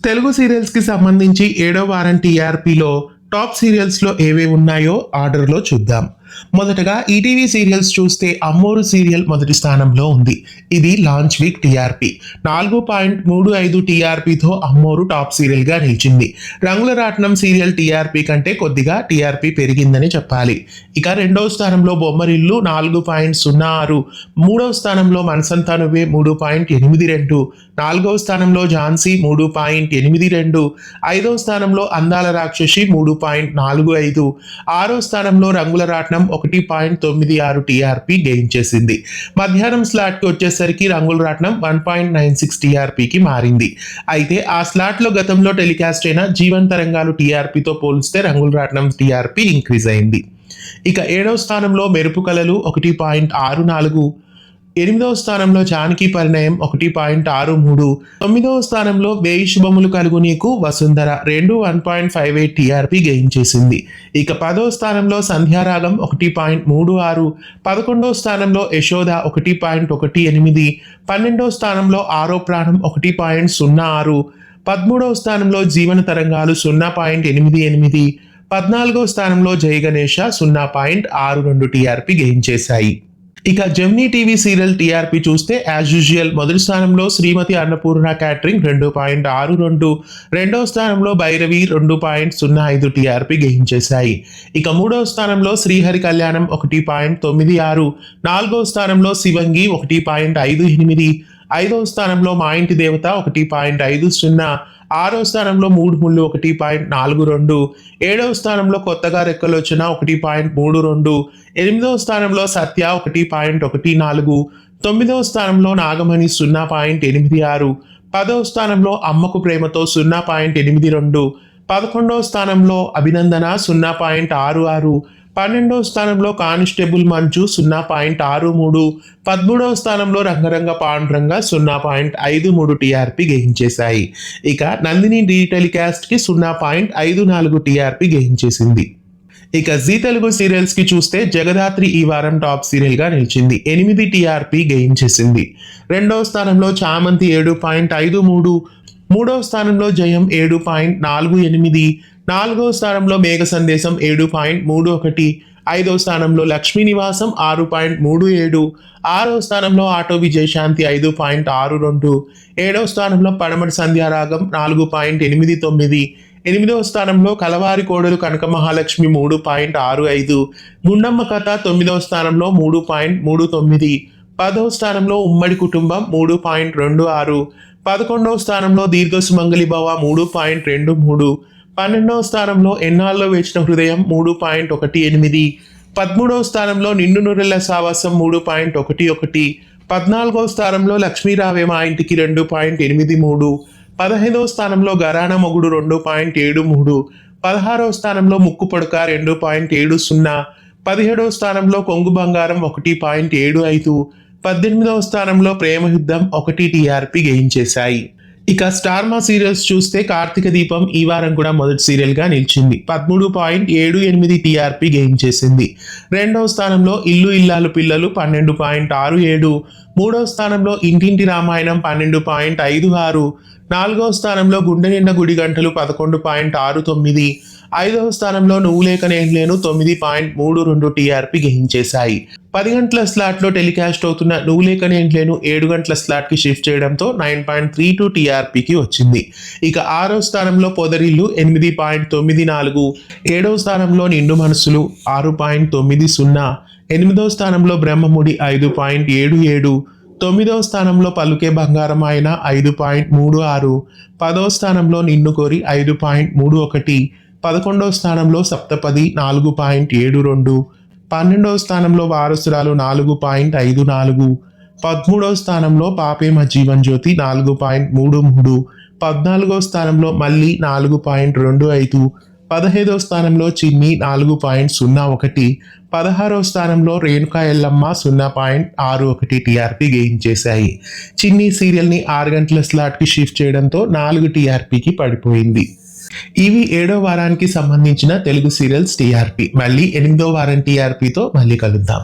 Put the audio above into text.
తెలుగు సీరియల్స్కి సంబంధించి 7వ వారం టీఆర్పీలో టాప్ సీరియల్స్లో ఏవేవి ఉన్నాయో ఆర్డర్లో చూద్దాం. మొదటగా ఈటీవీ సీరియల్స్ చూస్తే అమ్మోరు సీరియల్ మొదటి స్థానంలో ఉంది. ఇది లాంచ్ వీక్ టీఆర్పీ 4.35 టీఆర్పీతో అమ్మోరు టాప్ సీరియల్గా నిలిచింది. రంగుల రాట్నం సీరియల్ టీఆర్పీ కంటే కొద్దిగా టీఆర్పీ పెరిగిందని చెప్పాలి. ఇక రెండవ స్థానంలో బొమ్మరిల్లు 4.06, మూడవ స్థానంలో మనసంతా నువ్వే 3.82, నాలుగవ స్థానంలో ఝాన్సీ 3.82, ఐదవ స్థానంలో అందాల రాక్షసి 3.45, ఆరో స్థానంలో రంగుల రాట్నం 1.96 టీఆర్పీ గెయిన్ చేసింది. మధ్యాహ్నం స్లాట్కి వచ్చేసరికి రంగుల రాట్నం 1.96 టీఆర్పీకి మారింది. అయితే ఆ స్లాట్లో గతంలో టెలికాస్ట్ అయిన జీవన్ తరంగాలు టీఆర్పీతో పోలిస్తే రంగుల రాట్నం టీఆర్పీ ఇంక్రీజ్ అయింది. ఇక 7వ స్థానంలో మెరుపు కళలు 1.64, 8వ స్థానంలో జానకి పరిణయం 1.63, 9వ స్థానంలో వేయి శుభములు కలుగు నీకు వసుంధర 1.58 టీఆర్పీ గెయిన్ చేసింది. ఇక 10వ స్థానంలో సంధ్యారాగం 1.36, 11వ స్థానంలో యశోద 1.18, 12వ స్థానంలో ఆరో ప్రాణం 1.06, 13వ స్థానంలో జీవన తరంగాలు 0.88, 14వ స్థానంలో జయ గణేష 0.62 టీఆర్పీ గెయిన్ చేశాయి. ఇక జెమినీ టీవీ సీరియల్ టీఆర్పీ చూస్తే యాజ్ యూజువల్ మొదటి స్థానంలో శ్రీమతి అన్నపూర్ణ క్యాటరింగ్ 2.62, రెండవ స్థానంలో భైరవి 2.05 టీఆర్పీ గెయిన్ చేశాయి. ఇక మూడవ స్థానంలో శ్రీహరి కళ్యాణం 1.96, నాలుగవ స్థానంలో శివంగి 1.58, ఐదవ స్థానంలో మా ఇంటి దేవత 1.50, ఆరో స్థానంలో మూడు ముళ్ళు 1.42, ఏడవ స్థానంలో కొత్తగా రెక్కలొచ్చిన 1.32, ఎనిమిదవ స్థానంలో సత్య 1.14, తొమ్మిదవ స్థానంలో నాగమణి 0.86, పదవ స్థానంలో అమ్మకు ప్రేమతో 0.82, 11వ స్థానంలో అభినందన 0.66, 12వ స్థానంలో కానిస్టేబుల్ మంచు 0.63, 13వ స్థానంలో రంగరంగ పాండురంగ 0.53 టీఆర్పీ గెయిన్ చేశాయి. ఇక నందిని టెలికాస్ట్ కి 0.54 టీఆర్పీ గెయిన్ చేసింది. ఇక జీ తెలుగు సీరియల్స్ కి చూస్తే జగదాత్రి ఈ వారం టాప్ సీరియల్ గా నిలిచింది. 8 టీఆర్పీ గెయిన్ చేసింది. రెండవ స్థానంలో చామంతి 7.53, మూడవ స్థానంలో జయం 7.48, నాలుగవ స్థానంలో మేఘ సందేశం 7.31, ఐదవ స్థానంలో లక్ష్మీ నివాసం 6.37, ఆరవ స్థానంలో ఆటో విజయశాంతి 5.62, ఏడవ స్థానంలో పడమటి సంధ్యారాగం 4.89, ఎనిమిదవ స్థానంలో కలవారి కోడలు కనక మహాలక్ష్మి 3.65, గుండమ్మ కథ 9వ స్థానంలో 3.39, 10వ స్థానంలో ఉమ్మడి కుటుంబం 3.26, 11వ స్థానంలో దీర్ఘ సుమంగళి భవ 3.23, 12వ స్థానంలో ఎన్నాళ్ళలో వేచిన హృదయం 3.18, 13వ స్థానంలో నిండు నూరెళ్ల సావాసం 3.11, 14వ స్థానంలో లక్ష్మీరావే మా ఇంటికి 2.83, 15వ స్థానంలో గరాణ మొగుడు 2.73, 16వ స్థానంలో ముక్కు పొడక 2.70, 17వ స్థానంలో కొంగు బంగారం 1.75, 18వ స్థానంలో ప్రేమ యుద్ధం 1 టీఆర్పీ గెయిన్ చేశాయి. ఇక స్టార్ మా సీరియల్స్ చూస్తే కార్తీక దీపం ఈ వారం కూడా మొదటి సీరియల్ గా నిలిచింది. 13.78 టీఆర్పీ గెయిన్ చేసింది. రెండవ స్థానంలో ఇల్లు ఇల్లాలు పిల్లలు 12.67, మూడవ స్థానంలో ఇంటింటి రామాయణం 12.56, నాలుగవ స్థానంలో గుండె నిండా గుడి గంటలు 11.69, ఐదవ స్థానంలో నువ్వు లేక నేను లేను 9.32 టీఆర్పీ గెయిన్ చేశాయి. 10 గంటల స్లాట్లో టెలికాస్ట్ అవుతున్న నువ్వు లేక నేను లేను 7 గంటల స్లాట్కి షిఫ్ట్ చేయడంతో 9.32 టీఆర్పీకి వచ్చింది. ఇక ఆరో స్థానంలో పొదరిల్లు 8.94, ఏడవ స్థానంలో నిండు మనసులు 6.90, ఎనిమిదవ స్థానంలో బ్రహ్మముడి 5.77, 9వ స్థానంలో పలుకే బంగారం ఆయన 5.36, 10వ స్థానంలో నిన్ను కోరి 5.31, 11వ స్థానంలో సప్తపది 4.72, 12వ స్థానంలో వారసురాలు 4.54, 13వ స్థానంలో పాపేమ జీవన్ జ్యోతి 4.33, 14వ స్థానంలో మళ్ళీ 4.25, 15వ స్థానంలో చిన్ని 4.01, 16వ స్థానంలో రేణుకా ఎల్లమ్మ 0.61 టీఆర్పీ గెయిన్ చేశాయి. చిన్ని సీరియల్ని 6 గంటల స్లాట్కి షిఫ్ట్ చేయడంతో 4 టీఆర్పీకి పడిపోయింది. ఇవి 7వ వారానికి సంబంధించిన తెలుగు సీరియల్స్ టీఆర్పీ. మళ్ళీ 8వ వారం టీఆర్పీతో మళ్ళీ కలుద్దాం.